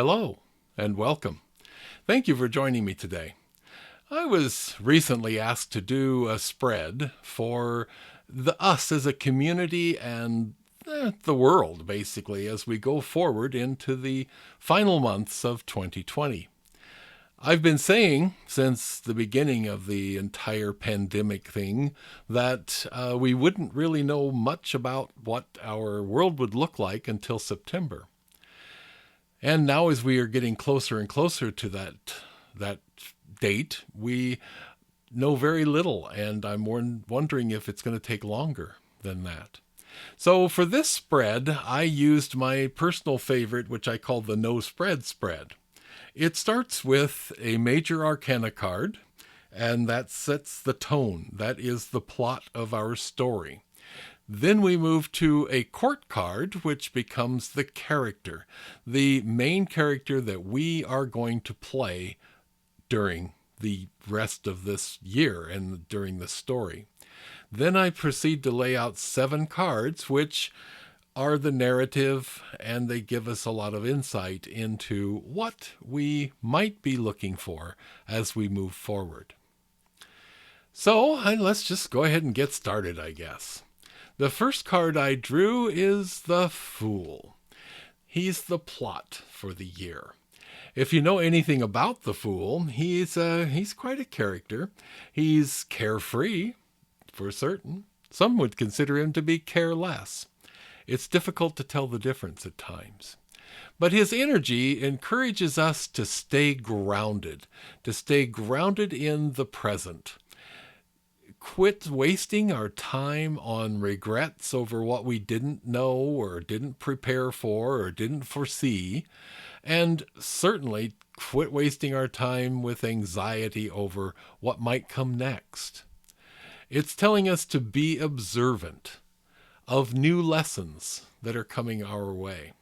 Hello and welcome. Thank you for joining me today. I was recently asked to do a spread for us as a community and the world, basically, as we go forward into the final months of 2020. I've been saying since the beginning of the entire pandemic thing that we wouldn't really know much about what our world would look like until September. And now as we are getting closer and closer to that date, we know very little, and I'm wondering if it's going to take longer than that. So for this spread, I used my personal favorite, which I call the no spread spread. It starts with a major arcana card, and that sets the tone. That is the plot of our story. Then we move to a court card, which becomes the character, the main character that we are going to play during the rest of this year and during the story. Then I proceed to lay out 7 cards, which are the narrative, and they give us a lot of insight into what we might be looking for as we move forward. So let's just go ahead and get started, I guess. The first card I drew is the Fool. He's the plot for the year. If you know anything about the Fool, he's quite a character. He's carefree, for certain. Some would consider him to be careless. It's difficult to tell the difference at times. But his energy encourages us to stay grounded in the present. Quit wasting our time on regrets over what we didn't know or didn't prepare for or didn't foresee. And certainly quit wasting our time with anxiety over what might come next. It's telling us to be observant of new lessons that are coming our way.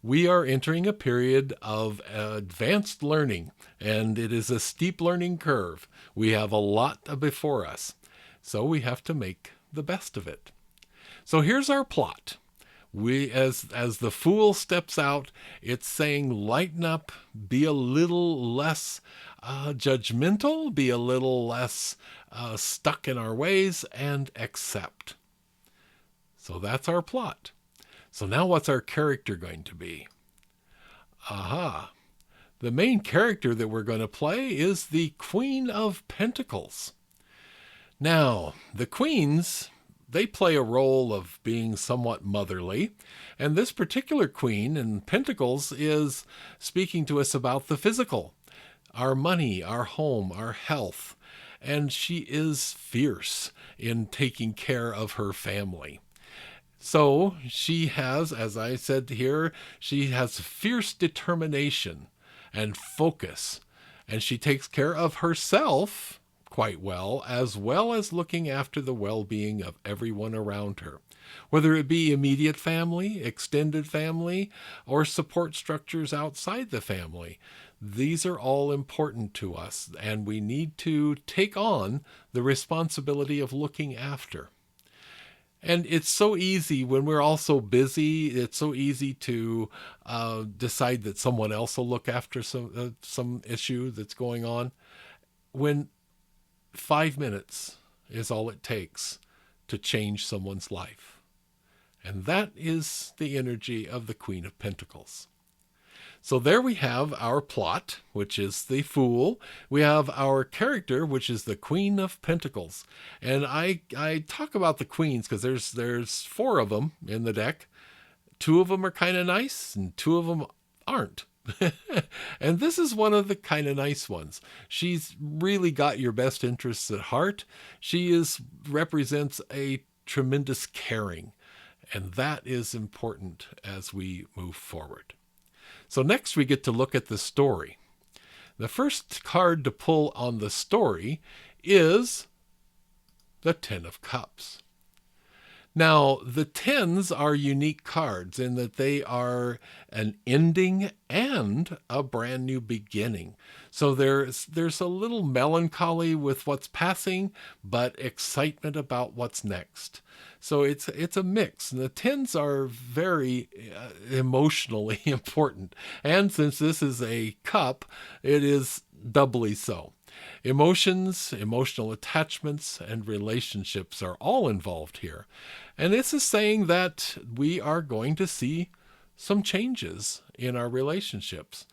We are entering a period of advanced learning, and it is a steep learning curve. We have a lot before us, so we have to make the best of it. So here's our plot. We, as the Fool steps out, it's saying lighten up, be a little less judgmental, be a little less stuck in our ways, and accept. So that's our plot. So now what's our character going to be? Aha. The main character that we're going to play is the Queen of Pentacles. Now, the queens, they play a role of being somewhat motherly, and this particular Queen in Pentacles is speaking to us about the physical, our money, our home, our health, and she is fierce in taking care of her family. So she has, as I said here, she has fierce determination and focus, and she takes care of herself quite well as looking after the well-being of everyone around her, whether it be immediate family, extended family, or support structures outside the family. These are all important to us, and we need to take on the responsibility of looking after. And it's so easy when we're all so busy, it's so easy to decide that someone else will look after some issue that's going on, when 5 minutes is all it takes to change someone's life. And that is the energy of the Queen of Pentacles. So there we have our plot, which is the Fool. We have our character, which is the Queen of Pentacles. And I talk about the queens because there's 4 of them in the deck. 2 of them are kind of nice, and 2 of them aren't. And this is one of the kind of nice ones. She's really got your best interests at heart. She represents a tremendous caring, and that is important as we move forward. So next we get to look at the story. The first card to pull on the story is the Ten of Cups. Now, the tens are unique cards in that they are an ending and a brand new beginning. So there's a little melancholy with what's passing, but excitement about what's next. So it's a mix. And the tens are very emotionally important. And since this is a cup, it is doubly so. Emotions, emotional attachments, and relationships are all involved here. And this is saying that we are going to see some changes in our relationships.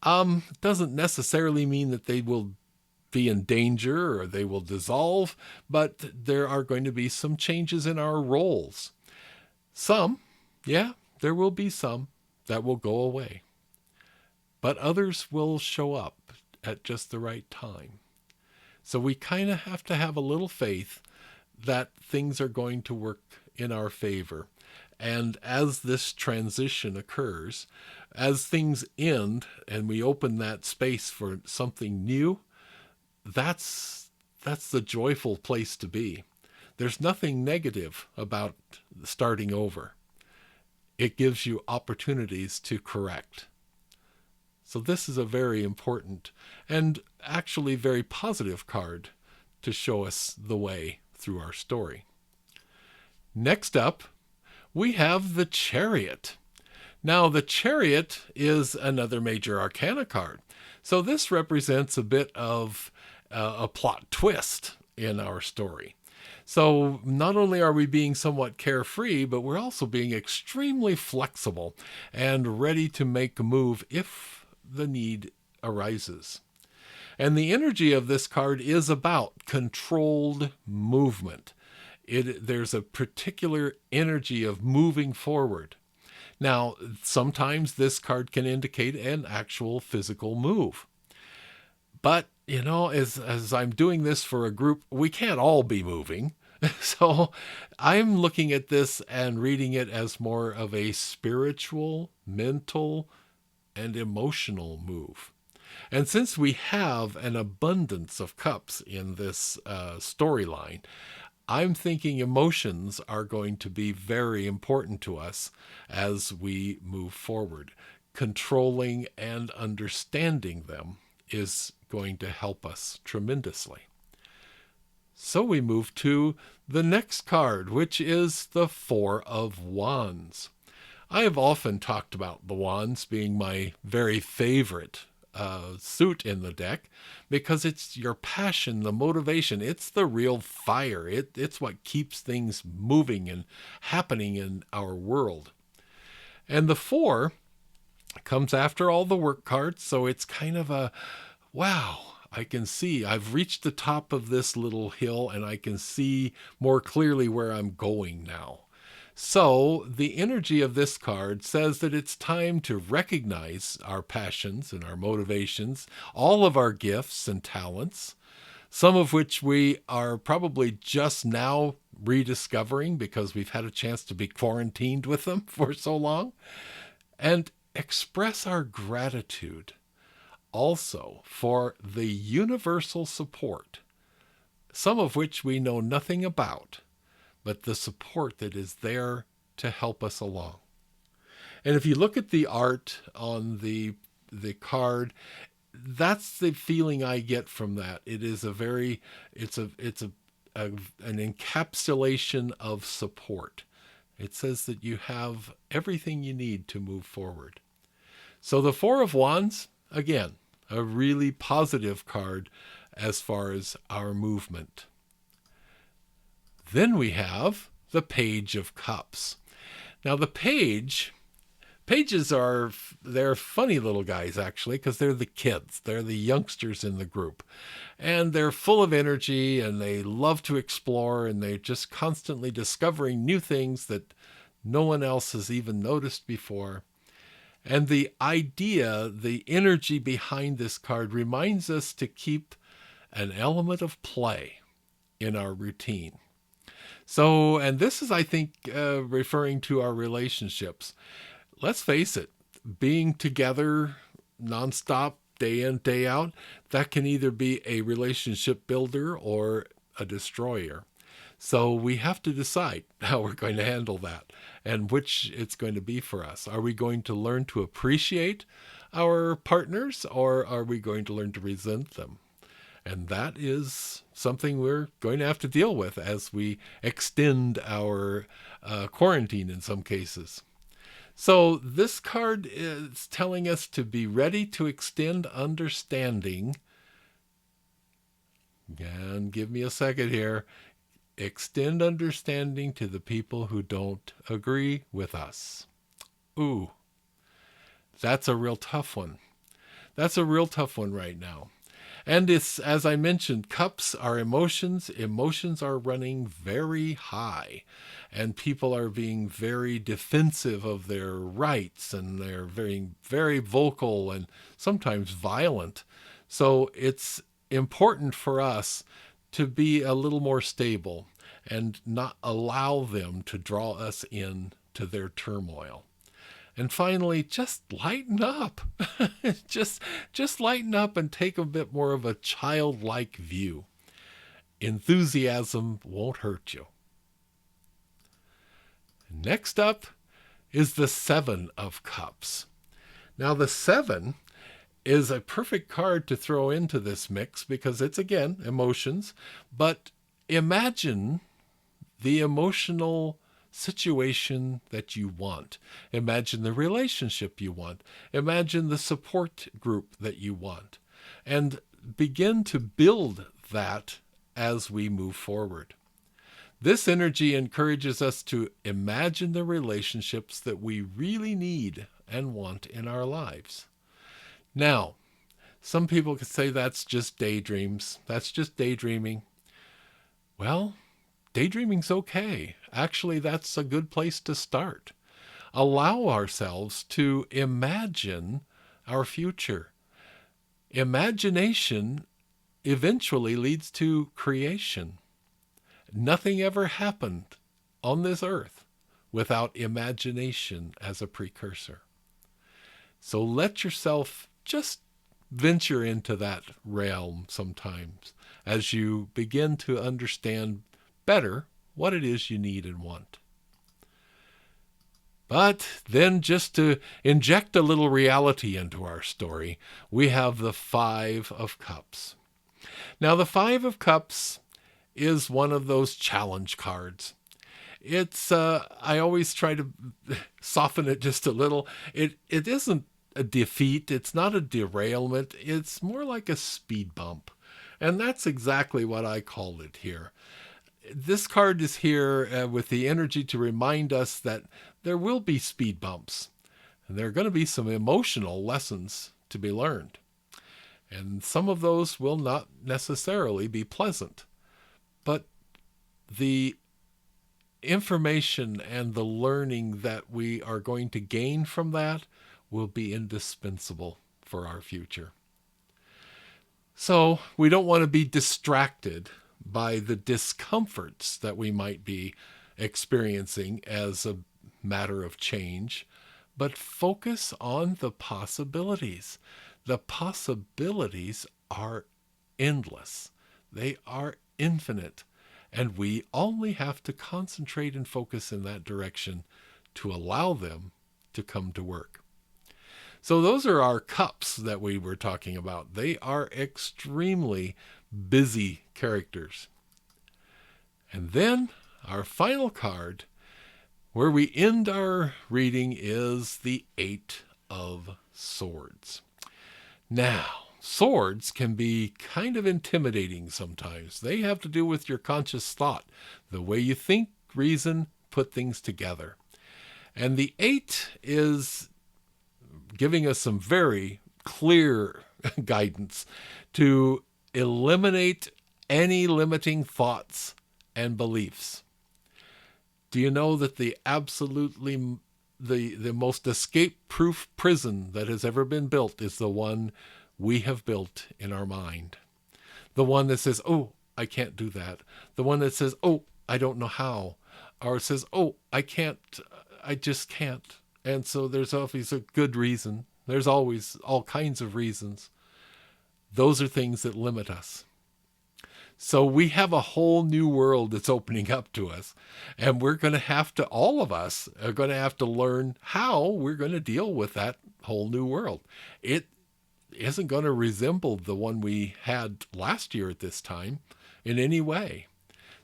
Doesn't necessarily mean that they will be in danger or they will dissolve, but there are going to be some changes in our roles. Some, yeah, there will be some that will go away, but others will show up at just the right time. So we kind of have to have a little faith that things are going to work in our favor. And as this transition occurs, as things end and we open that space for something new, that's the joyful place to be. There's nothing negative about starting over. It gives you opportunities to correct. So this is a very important and actually very positive card to show us the way through our story. Next up, we have the Chariot. Now, the Chariot is another major arcana card. So this represents a bit of a plot twist in our story. So not only are we being somewhat carefree, but we're also being extremely flexible and ready to make a move if the need arises. And the energy of this card is about controlled movement. There's a particular energy of moving forward. Now, sometimes this card can indicate an actual physical move. But, as I'm doing this for a group, we can't all be moving. So I'm looking at this and reading it as more of a spiritual, mental, and emotional move. And since we have an abundance of cups in this storyline, I'm thinking emotions are going to be very important to us as we move forward. Controlling and understanding them is going to help us tremendously. So we move to the next card, which is the Four of Wands. I have often talked about the Wands being my very favorite suit in the deck because it's your passion, the motivation. It's the real fire. It's what keeps things moving and happening in our world. And the Four comes after all the work cards, so it's kind of a, wow, I can see I've reached the top of this little hill and I can see more clearly where I'm going now. So the energy of this card says that it's time to recognize our passions and our motivations, all of our gifts and talents, some of which we are probably just now rediscovering because we've had a chance to be quarantined with them for so long, and express our gratitude also for the universal support, some of which we know nothing about, but the support that is there to help us along. And if you look at the art on the card, that's the feeling I get from that. It is an encapsulation of support. It says that you have everything you need to move forward. So the Four of Wands, again, a really positive card as far as our movement. Then we have the Page of Cups. Now the pages they're funny little guys actually, because they're the kids. They're the youngsters in the group. And they're full of energy and they love to explore and they're just constantly discovering new things that no one else has even noticed before. And the idea, the energy behind this card reminds us to keep an element of play in our routine. So, and this is, I think, referring to our relationships. Let's face it, being together nonstop, day in, day out, that can either be a relationship builder or a destroyer. So we have to decide how we're going to handle that and which it's going to be for us. Are we going to learn to appreciate our partners, or are we going to learn to resent them? And that is something we're going to have to deal with as we extend our quarantine in some cases. So this card is telling us to be ready to extend understanding. And give me a second here. Extend understanding to the people who don't agree with us. Ooh, that's a real tough one. That's a real tough one right now. And it's, as I mentioned, cups are emotions. Emotions are running very high. And people are being very defensive of their rights. And they're very, very vocal and sometimes violent. So it's important for us to be a little more stable and not allow them to draw us into their turmoil. And finally, just lighten up. just lighten up and take a bit more of a childlike view. Enthusiasm won't hurt you. Next up is the Seven of Cups. Now, the Seven is a perfect card to throw into this mix because it's, again, emotions. But imagine the emotional situation that you want. Imagine the relationship you want. Imagine the support group that you want. And begin to build that as we move forward. This energy encourages us to imagine the relationships that we really need and want in our lives. Now, some people could say that's just daydreams. That's just daydreaming. Well, daydreaming's okay. Actually, that's a good place to start. Allow ourselves to imagine our future. Imagination eventually leads to creation. Nothing ever happened on this earth without imagination as a precursor. So let yourself just venture into that realm sometimes as you begin to understand better what it is you need and want. But then, just to inject a little reality into our story, we have the Five of Cups. Now, the Five of Cups is one of those challenge cards. It's, I always try to soften it just a little. It isn't a defeat. It's not a derailment. It's more like a speed bump. And that's exactly what I call it here. This card is here with the energy to remind us that there will be speed bumps. And there are going to be some emotional lessons to be learned. And some of those will not necessarily be pleasant. But the information and the learning that we are going to gain from that will be indispensable for our future. So we don't want to be distracted by the discomforts that we might be experiencing as a matter of change, but focus on the possibilities. The possibilities are endless. They are infinite. And we only have to concentrate and focus in that direction to allow them to come to work. So those are our cups that we were talking about. They are extremely busy characters. And then our final card, where we end our reading, is the Eight of Swords. Now, swords can be kind of intimidating sometimes. They have to do with your conscious thought, the way you think, reason, put things together. And the Eight is giving us some very clear guidance to eliminate any limiting thoughts and beliefs. Do you know that the most escape-proof prison that has ever been built is the one we have built in our mind? The one that says, oh, I can't do that. The one that says, oh, I don't know how. Or it says, oh, I can't, I just can't. And so there's always a good reason. There's always all kinds of reasons. Those are things that limit us. So we have a whole new world that's opening up to us. And we're going to have to, all of us are going to have to learn how we're going to deal with that whole new world. It isn't going to resemble the one we had last year at this time in any way.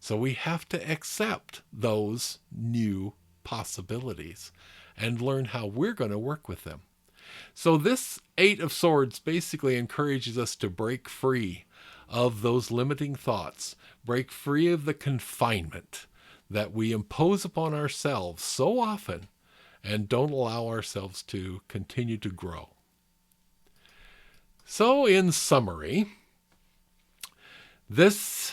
So we have to accept those new possibilities and learn how we're going to work with them. So this Eight of Swords basically encourages us to break free of those limiting thoughts, break free of the confinement that we impose upon ourselves so often and don't allow ourselves to continue to grow. So in summary, this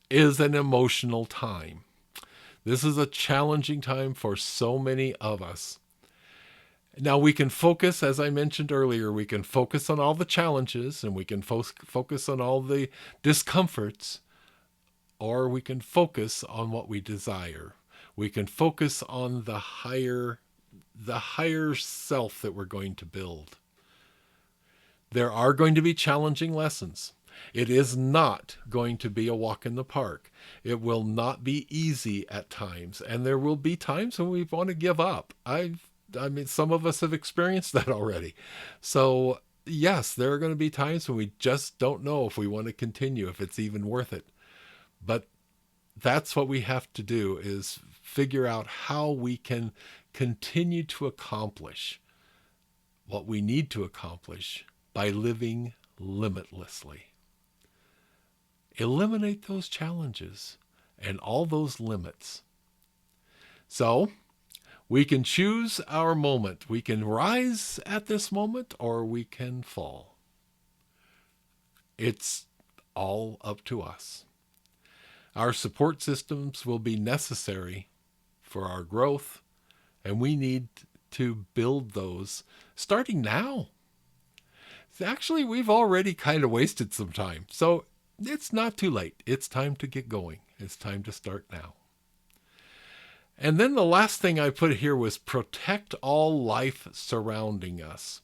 is an emotional time. This is a challenging time for so many of us. Now we can focus, as I mentioned earlier, we can focus on all the challenges and we can focus on all the discomforts, or we can focus on what we desire. We can focus on the higher self that we're going to build. There are going to be challenging lessons. It is not going to be a walk in the park. It will not be easy at times, and there will be times when we want to give up. I mean, some of us have experienced that already. So yes, there are going to be times when we just don't know if we want to continue, if it's even worth it. But that's what we have to do, is figure out how we can continue to accomplish what we need to accomplish by living limitlessly. Eliminate those challenges and all those limits. So we can choose our moment. We can rise at this moment or we can fall. It's all up to us. Our support systems will be necessary for our growth, and we need to build those starting now. Actually, we've already kind of wasted some time, so it's not too late. It's time to get going. It's time to start now. And then the last thing I put here was protect all life surrounding us.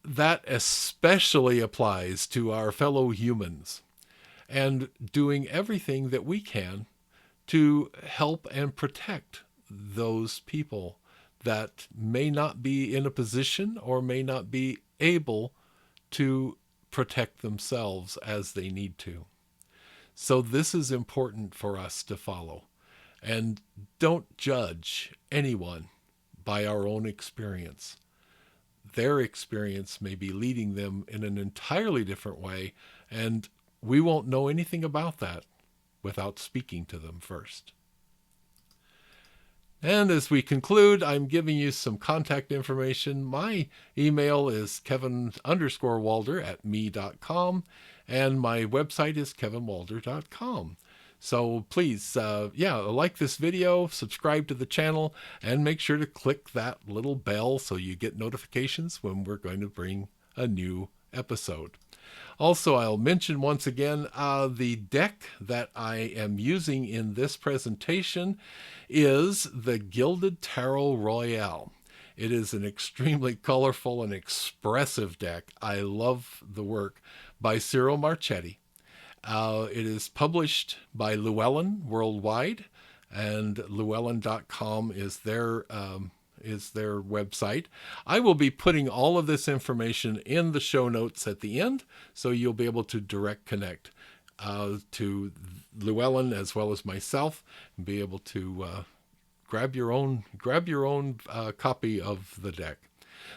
That especially applies to our fellow humans, and doing everything that we can to help and protect those people that may not be in a position or may not be able to protect themselves as they need to. So this is important for us to follow. And don't judge anyone by our own experience. Their experience may be leading them in an entirely different way, and we won't know anything about that without speaking to them first. And as we conclude, I'm giving you some contact information. My email is kevin_walder@me.com, and my website is kevinwalder.com. So please, like this video, subscribe to the channel, and make sure to click that little bell so you get notifications when we're going to bring a new episode. Also, I'll mention once again, the deck that I am using in this presentation is the Gilded Tarot Royale. It is an extremely colorful and expressive deck. I love the work by Ciro Marchetti. It is published by Llewellyn Worldwide, and Llewellyn.com is their website. I will be putting all of this information in the show notes at the end, so you'll be able to direct connect to Llewellyn as well as myself, and be able to grab your own copy of the deck.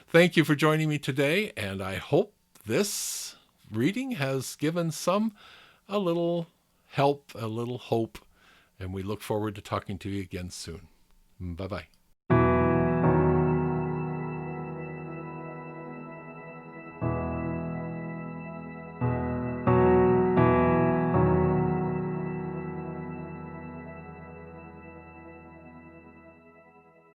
Thank you for joining me today, and I hope this reading has given a little help, a little hope, and we look forward to talking to you again soon. Bye-bye.